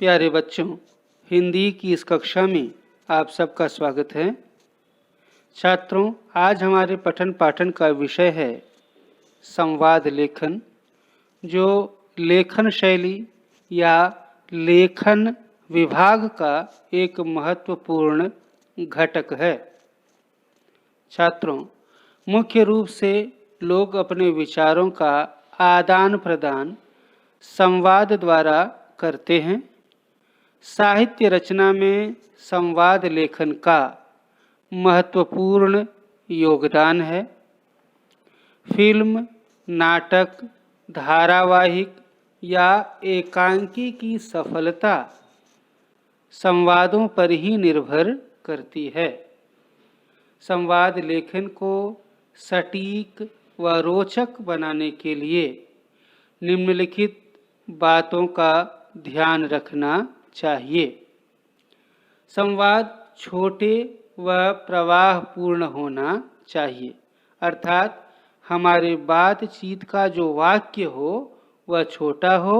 प्यारे बच्चों, हिंदी की इस कक्षा में आप सबका स्वागत है। छात्रों, आज हमारे पठन पाठन का विषय है संवाद लेखन, जो लेखन शैली या लेखन विभाग का एक महत्वपूर्ण घटक है। छात्रों, मुख्य रूप से लोग अपने विचारों का आदान प्रदान संवाद द्वारा करते हैं। साहित्य रचना में संवाद लेखन का महत्वपूर्ण योगदान है। फिल्म, नाटक, धारावाहिक या एकांकी की सफलता संवादों पर ही निर्भर करती है। संवाद लेखन को सटीक व रोचक बनाने के लिए निम्नलिखित बातों का ध्यान रखना चाहिए। संवाद छोटे व प्रवाहपूर्ण होना चाहिए, अर्थात हमारे बातचीत का जो वाक्य हो वह छोटा हो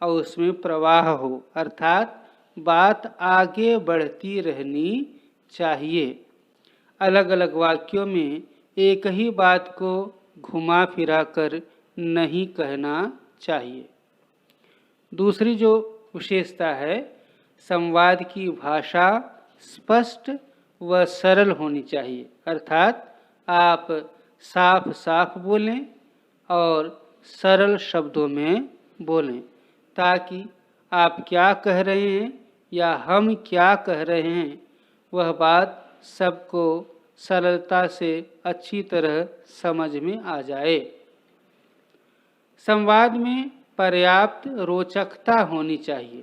और उसमें प्रवाह हो, अर्थात बात आगे बढ़ती रहनी चाहिए। अलग अलग वाक्यों में एक ही बात को घुमा फिरा कर नहीं कहना चाहिए। दूसरी जो विशेषता है, संवाद की भाषा स्पष्ट व सरल होनी चाहिए, अर्थात आप साफ साफ बोलें और सरल शब्दों में बोलें, ताकि आप क्या कह रहे हैं या हम क्या कह रहे हैं वह बात सबको सरलता से अच्छी तरह समझ में आ जाए। संवाद में पर्याप्त रोचकता होनी चाहिए,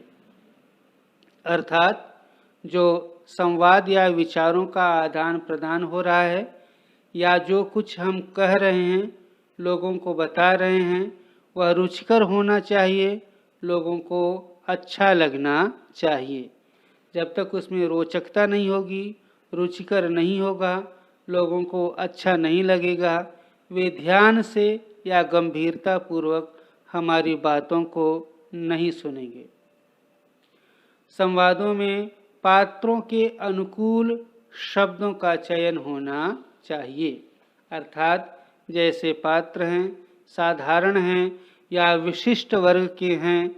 अर्थात जो संवाद या विचारों का आदान प्रदान हो रहा है या जो कुछ हम कह रहे हैं, लोगों को बता रहे हैं, वह रुचिकर होना चाहिए, लोगों को अच्छा लगना चाहिए। जब तक उसमें रोचकता नहीं होगी, रुचिकर नहीं होगा, लोगों को अच्छा नहीं लगेगा, वे ध्यान से या गंभीरतापूर्वक हमारी बातों को नहीं सुनेंगे। संवादों में पात्रों के अनुकूल शब्दों का चयन होना चाहिए, अर्थात जैसे पात्र हैं, साधारण हैं या विशिष्ट वर्ग के हैं,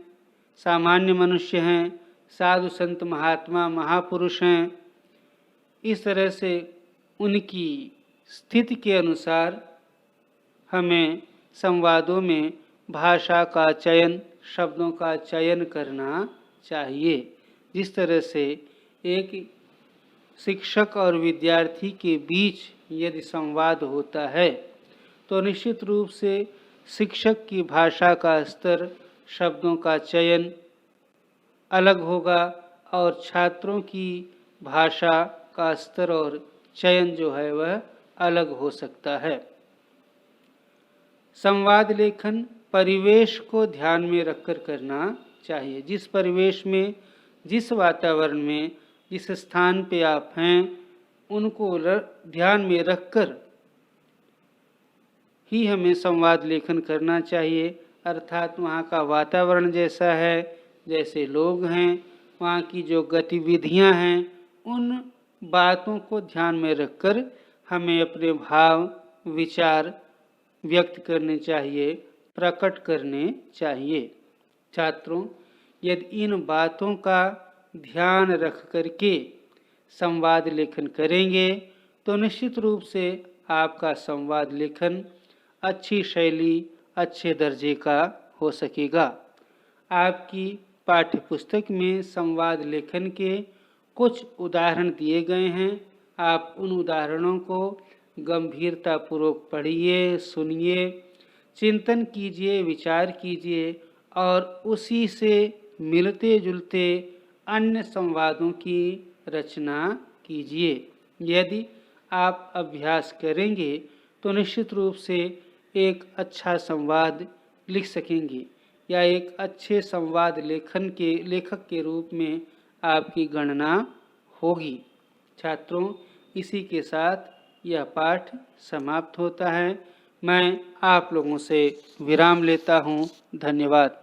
सामान्य मनुष्य हैं, साधु संत महात्मा महापुरुष हैं, इस तरह से उनकी स्थिति के अनुसार हमें संवादों में भाषा का चयन, शब्दों का चयन करना चाहिए। जिस तरह से एक शिक्षक और विद्यार्थी के बीच यदि संवाद होता है तो निश्चित रूप से शिक्षक की भाषा का स्तर, शब्दों का चयन अलग होगा और छात्रों की भाषा का स्तर और चयन जो है वह अलग हो सकता है। संवाद लेखन परिवेश को ध्यान में रखकर करना चाहिए। जिस परिवेश में, जिस वातावरण में, जिस स्थान पे आप हैं, उनको ध्यान में रखकर ही हमें संवाद लेखन करना चाहिए, अर्थात वहाँ का वातावरण जैसा है, जैसे लोग हैं, वहाँ की जो गतिविधियाँ हैं, उन बातों को ध्यान में रखकर हमें अपने भाव, विचार व्यक्त करने चाहिए, प्रकट करने चाहिए। छात्रों, यदि इन बातों का ध्यान रख करके संवाद लेखन करेंगे तो निश्चित रूप से आपका संवाद लेखन अच्छी शैली, अच्छे दर्जे का हो सकेगा। आपकी पाठ्यपुस्तक में संवाद लेखन के कुछ उदाहरण दिए गए हैं। आप उन उदाहरणों को गंभीरतापूर्वक पढ़िए, सुनिए, चिंतन कीजिए, विचार कीजिए और उसी से मिलते जुलते अन्य संवादों की रचना कीजिए। यदि आप अभ्यास करेंगे तो निश्चित रूप से एक अच्छा संवाद लिख सकेंगे या एक अच्छे संवाद लेखक के रूप में आपकी गणना होगी। छात्रों, इसी के साथ यह पाठ समाप्त होता है। मैं आप लोगों से विराम लेता हूँ। धन्यवाद।